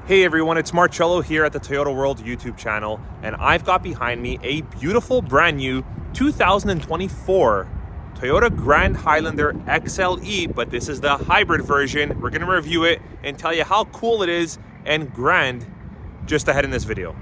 Hey everyone, it's Marcello here at the Toyota World YouTube channel, and I've got behind me a beautiful brand new 2024 Toyota Grand Highlander XLE, but this is the hybrid version. We're gonna review it and tell you how cool it is and grand just ahead in this video.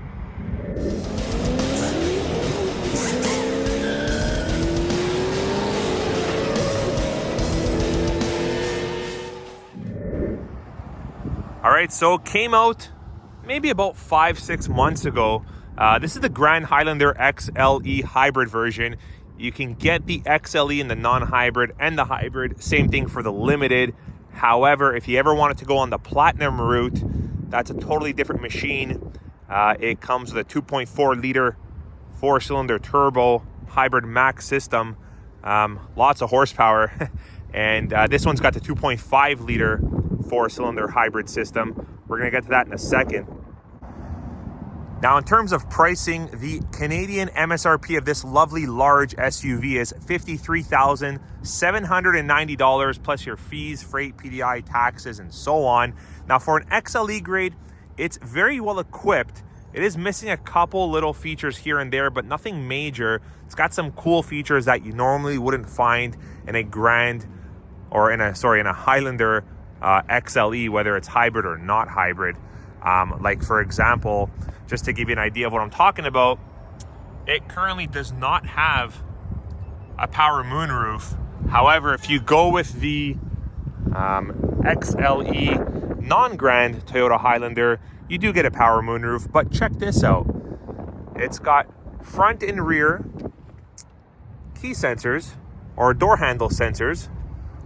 All right, so it came out maybe about 5-6 months ago. This is the Grand Highlander XLE hybrid version. You can get the XLE in the non-hybrid and the hybrid. Same thing for the limited. However, if you ever wanted to go on the platinum route, that's a totally different machine. It comes with a 2.4 liter 4-cylinder turbo hybrid max system. Lots of horsepower. And this one's got the 2.5 liter 4-cylinder hybrid system. We're gonna get to that in a second. Now, in terms of pricing, the Canadian MSRP of this lovely large SUV is $53,790 plus your fees, freight, PDI, taxes, and so on. Now, for an XLE grade, it's very well equipped. It is missing a couple little features here and there, but nothing major. It's got some cool features that you normally wouldn't find in a Grand or in a Highlander XLE, whether it's hybrid or not hybrid. Like, for example, just to give you an idea of what I'm talking about, it currently does not have a power moonroof. However, if you go with the XLE non-Grand Toyota Highlander, you do get a power moonroof. But check this out. It's got front and rear key sensors or door handle sensors,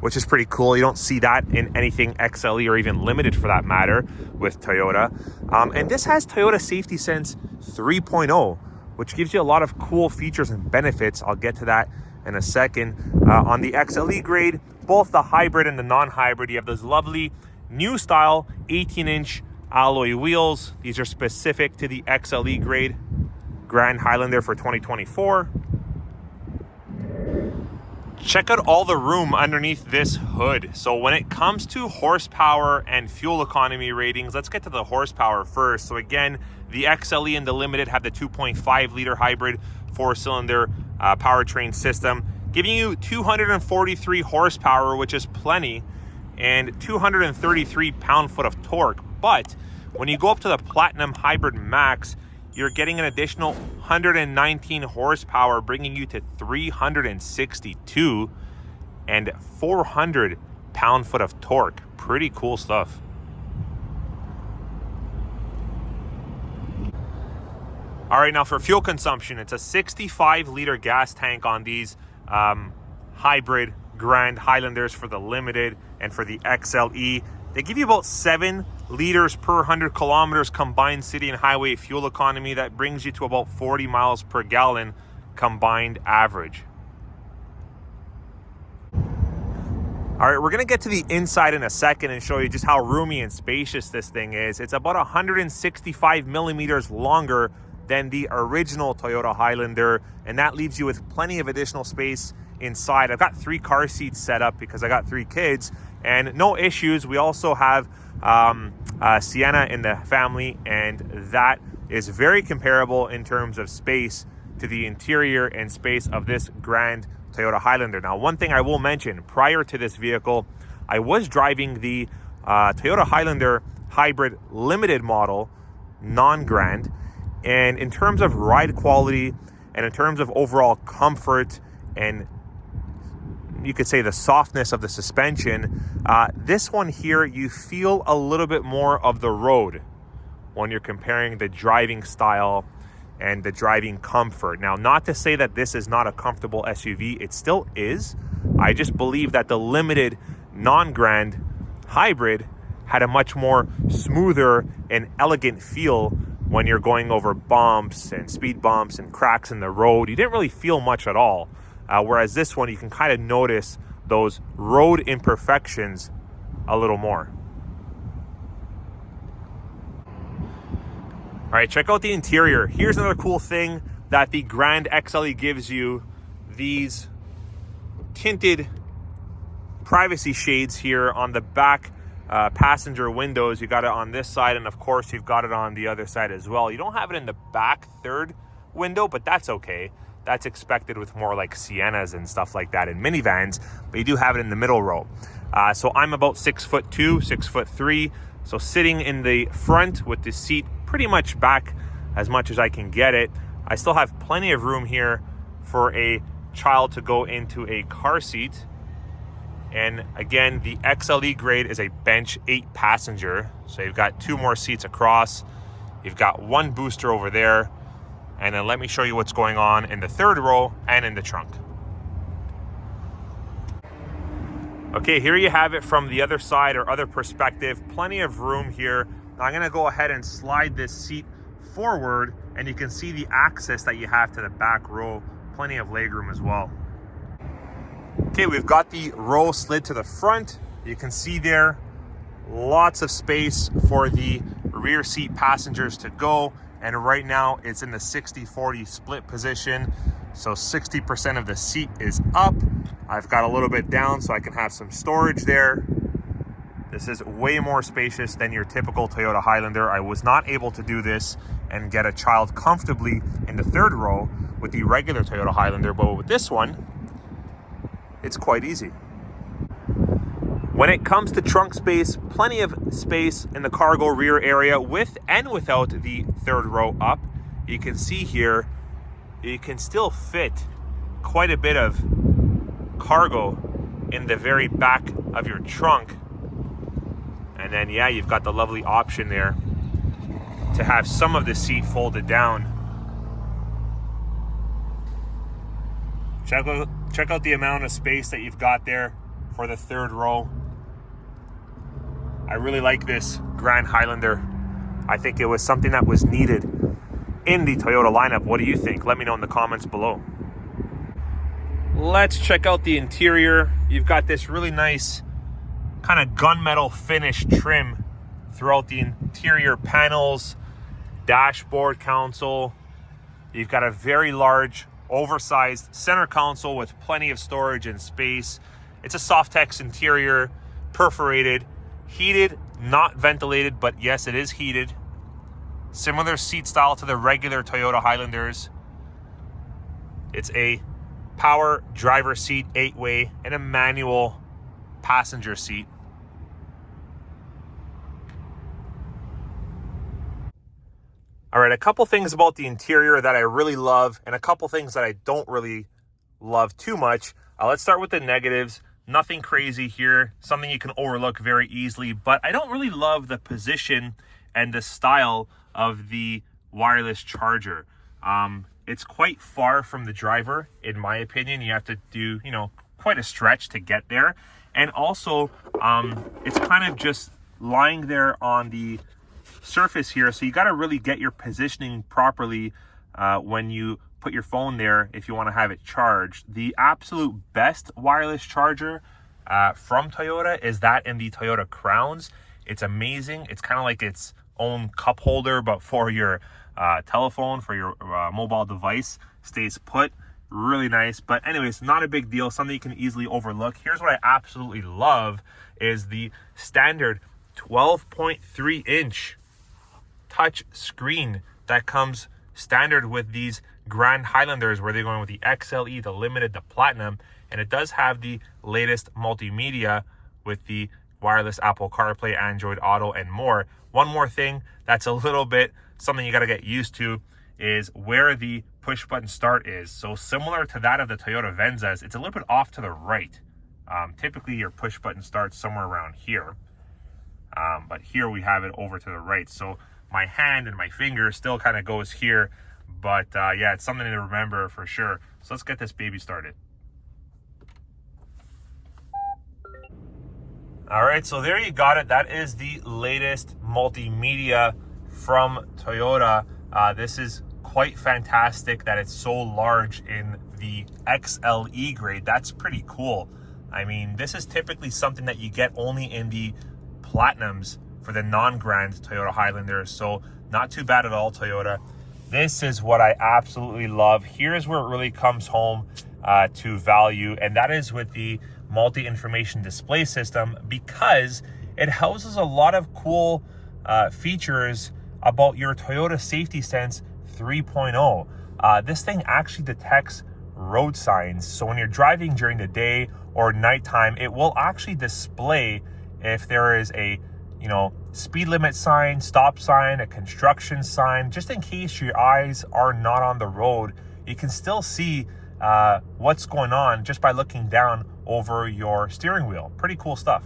which is pretty cool. You don't see that in anything XLE or even limited for that matter with Toyota. And this has Toyota Safety Sense 3.0, which gives you a lot of cool features and benefits. I'll get to that in a second. On the XLE grade, both the hybrid and the non-hybrid, you have those lovely new style 18-inch alloy wheels. These are specific to the XLE grade Grand Highlander for 2024. Check out all the room underneath this hood. So when it comes to horsepower and fuel economy ratings, let's get to the horsepower first. So again, the XLE and the Limited have the 2.5 liter hybrid 4-cylinder powertrain system, giving you 243 horsepower, which is plenty, and 233 pound-foot of torque. But when you go up to the Platinum Hybrid Max, you're getting an additional 119 horsepower, bringing you to 362 and 400 pound-foot of torque. Pretty cool stuff. All right, now for fuel consumption, it's a 65-liter gas tank on these hybrid Grand Highlanders for the Limited and for the XLE. They give you about 7 liters per 100 kilometers combined city and highway fuel economy. That brings you to about 40 miles per gallon combined average. All right, we're gonna get to the inside in a second and show you just how roomy and spacious this thing is. It's about 165 millimeters longer than the original Toyota Highlander, and that leaves you with plenty of additional space inside. I've got 3 car seats set up because I got 3 kids, and no issues. We also have Sienna in the family, and that is very comparable in terms of space to the interior and space of this Grand Toyota Highlander. Now, one thing I will mention, prior to this vehicle, I was driving the Toyota Highlander Hybrid Limited model, non-Grand, and in terms of ride quality and in terms of overall comfort and you could say the softness of the suspension, this one here, you feel a little bit more of the road when you're comparing the driving style and the driving comfort. Now, not to say that this is not a comfortable SUV, it still is. I just believe that the Limited non-Grand hybrid had a much more smoother and elegant feel when you're going over bumps and speed bumps and cracks in the road. You didn't really feel much at all. Whereas this one, you can kind of notice those road imperfections a little more. All right, check out the interior. Here's another cool thing that the Grand XLE gives you. These tinted privacy shades here on the back passenger windows. You got it on this side, and of course you've got it on the other side as well. You don't have it in the back third window, but that's okay. That's expected with more like Siennas and stuff like that in minivans, but you do have it in the middle row. So I'm about 6'2", 6'3", so sitting in the front with the seat pretty much back as much as I can get it. I still have plenty of room here for a child to go into a car seat. And again, the XLE grade is a bench 8 passenger. So you've got 2 more seats across. You've got 1 booster over there. And then let me show you what's going on in the third row and in the trunk. Okay, here you have it from the other side or other perspective. Plenty of room here. Now I'm gonna go ahead and slide this seat forward, and you can see the access that you have to the back row. Plenty of legroom as well. Okay, we've got the row slid to the front. You can see there, lots of space for the rear seat passengers to go. And right now it's in the 60-40 split position. So 60% of the seat is up. I've got a little bit down so I can have some storage there. This is way more spacious than your typical Toyota Highlander. I was not able to do this and get a child comfortably in the third row with the regular Toyota Highlander, but with this one, it's quite easy. When it comes to trunk space, plenty of space in the cargo rear area with and without the third row up. You can see here, you can still fit quite a bit of cargo in the very back of your trunk. And then, yeah, you've got the lovely option there to have some of the seat folded down. Check out the amount of space that you've got there for the third row. I really like this Grand Highlander. I think it was something that was needed in the Toyota lineup. What do you think? Let me know in the comments below. Let's check out the interior. You've got this really nice kind of gunmetal finish trim throughout the interior panels, dashboard console. You've got a very large, oversized center console with plenty of storage and space. It's a Softex interior, perforated, heated, not ventilated, but yes, it is heated. Similar seat style to the regular Toyota Highlanders. It's a power driver seat, 8-way, and a manual passenger seat. All right, a couple things about the interior that I really love and a couple things that I don't really love too much. Let's start with the negatives. Nothing crazy here, something you can overlook very easily, but I don't really love the position and the style of the wireless charger. It's quite far from the driver, in my opinion. You have to do, quite a stretch to get there. And also, it's kind of just lying there on the surface here, so you got to really get your positioning properly when you put your phone there if you want to have it charged. The absolute best wireless charger from Toyota is that in the Toyota Crowns. It's amazing. It's kind of like its own cup holder, but for your telephone, for your mobile device. Stays put. Really nice. But anyways, not a big deal. Something you can easily overlook. Here's what I absolutely love is the standard 12.3 inch touch screen that comes standard with these Grand Highlanders, where they're going with the XLE, the Limited, the Platinum, and it does have the latest multimedia with the wireless Apple CarPlay, Android Auto, and more. One more thing that's a little bit something you got to get used to is where the push button start is. So similar to that of the Toyota Venzas, it's a little bit off to the right. Typically your push button starts somewhere around here, but here we have it over to the right. So my hand and my finger still kind of goes here, but yeah, it's something to remember for sure. So let's get this baby started. All right, so there you got it. That is the latest multimedia from Toyota. This is quite fantastic that it's so large in the XLE grade. That's pretty cool. I mean, this is typically something that you get only in the Platinums for the non-Grand Toyota Highlanders. So not too bad at all, Toyota. This is what I absolutely love. Here's where it really comes home to value, and that is with the multi-information display system, because it houses a lot of cool features about your Toyota Safety Sense 3.0. This thing actually detects road signs. So when you're driving during the day or nighttime, it will actually display if there is a, you know, speed limit sign, stop sign, a construction sign, just in case your eyes are not on the road. You can still see what's going on just by looking down over your steering wheel. Pretty cool stuff.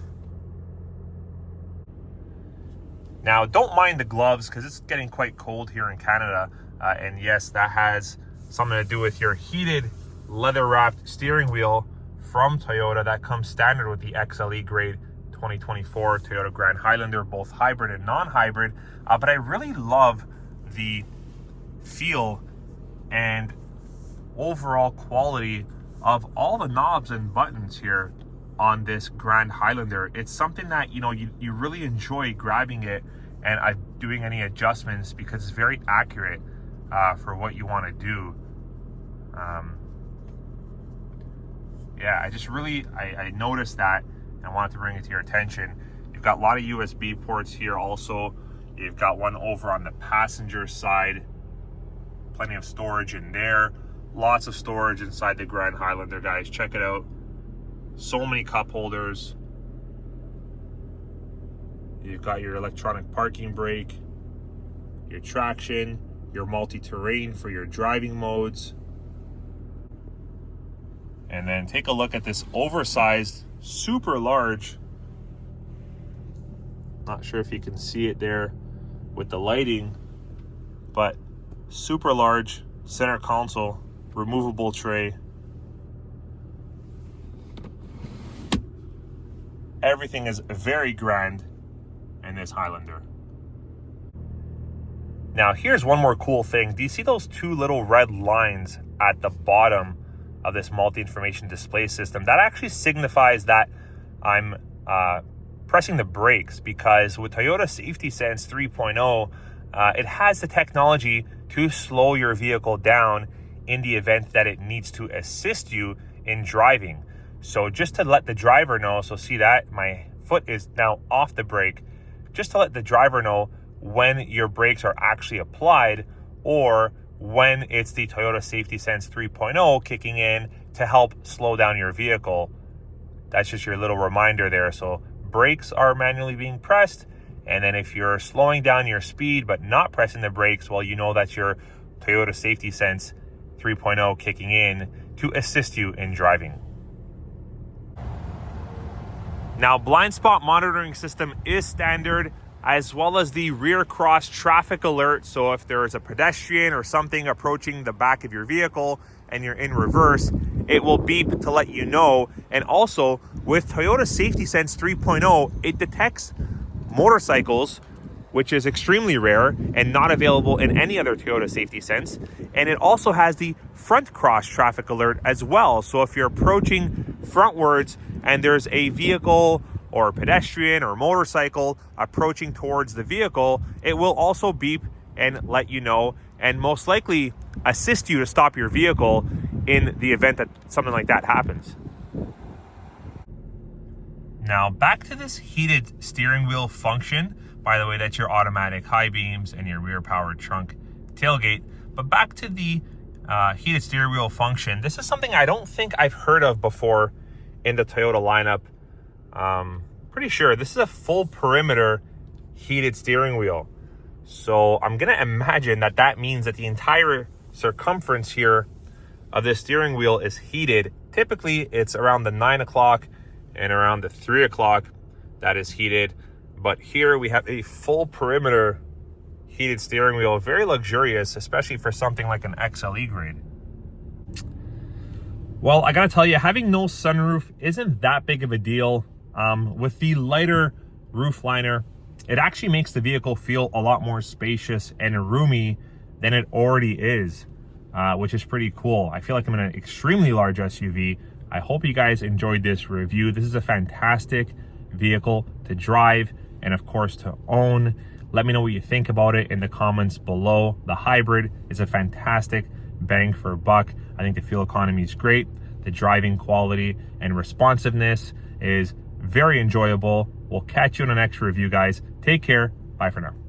Now, don't mind the gloves because it's getting quite cold here in Canada. And yes, that has something to do with your heated leather-wrapped steering wheel from Toyota that comes standard with the XLE grade 2024 Toyota Grand Highlander, both hybrid and non-hybrid. But I really love the feel and overall quality of all the knobs and buttons here on this Grand Highlander. It's something that, you know, you really enjoy grabbing it and doing any adjustments because it's very accurate for what you want to do. Yeah, I noticed that and wanted to bring it to your attention. You've got a lot of USB ports here also. You've got one over on the passenger side. Plenty of storage in there. Lots of storage inside the Grand Highlander, guys. Check it out. So many cup holders. You've got your electronic parking brake, your traction, your multi-terrain for your driving modes. And then take a look at this oversized, super large, not sure if you can see it there with the lighting, but super large center console, removable tray. Everything is very grand in this Highlander. Now, here's one more cool thing. Do you see those two little red lines at the bottom of this multi-information display system? That actually signifies that I'm pressing the brakes, because with Toyota Safety Sense 3.0, it has the technology to slow your vehicle down in the event that it needs to assist you in driving. So just to let the driver know, so see that my foot is now off the brake, just to let the driver know when your brakes are actually applied, or when it's the Toyota Safety Sense 3.0 kicking in to help slow down your vehicle. That's just your little reminder there. So brakes are manually being pressed, and then if you're slowing down your speed but not pressing the brakes, well, you know that's your Toyota Safety Sense 3.0 kicking in to assist you in driving. Now, blind spot monitoring system is standard, as well as the rear cross traffic alert. So if there is a pedestrian or something approaching the back of your vehicle and you're in reverse, it will beep to let you know. And also with Toyota Safety Sense 3.0, it detects motorcycles, which is extremely rare and not available in any other Toyota Safety Sense. And it also has the front cross traffic alert as well. So if you're approaching frontwards and there's a vehicle or a pedestrian or motorcycle approaching towards the vehicle, it will also beep and let you know, and most likely assist you to stop your vehicle in the event that something like that happens. Now, back to this heated steering wheel function. By the way, that's your automatic high beams and your rear powered trunk tailgate. But back to the heated steering wheel function. This is something I don't think I've heard of before in the Toyota lineup. Pretty sure this is a full perimeter heated steering wheel. So I'm gonna imagine that that means that the entire circumference here of this steering wheel is heated. Typically it's around the 9 o'clock and around the 3 o'clock that is heated. But here we have a full perimeter heated steering wheel, very luxurious, especially for something like an XLE grade. Well, I gotta tell you, having no sunroof isn't that big of a deal. With the lighter roof liner, it actually makes the vehicle feel a lot more spacious and roomy than it already is, which is pretty cool. I feel like I'm in an extremely large SUV. I hope you guys enjoyed this review. This is a fantastic vehicle to drive and of course to own. Let me know what you think about it in the comments below. The hybrid is a fantastic bang for a buck. I think the fuel economy is great. The driving quality and responsiveness is very enjoyable. We'll catch you in the next review, guys. Take care. Bye for now.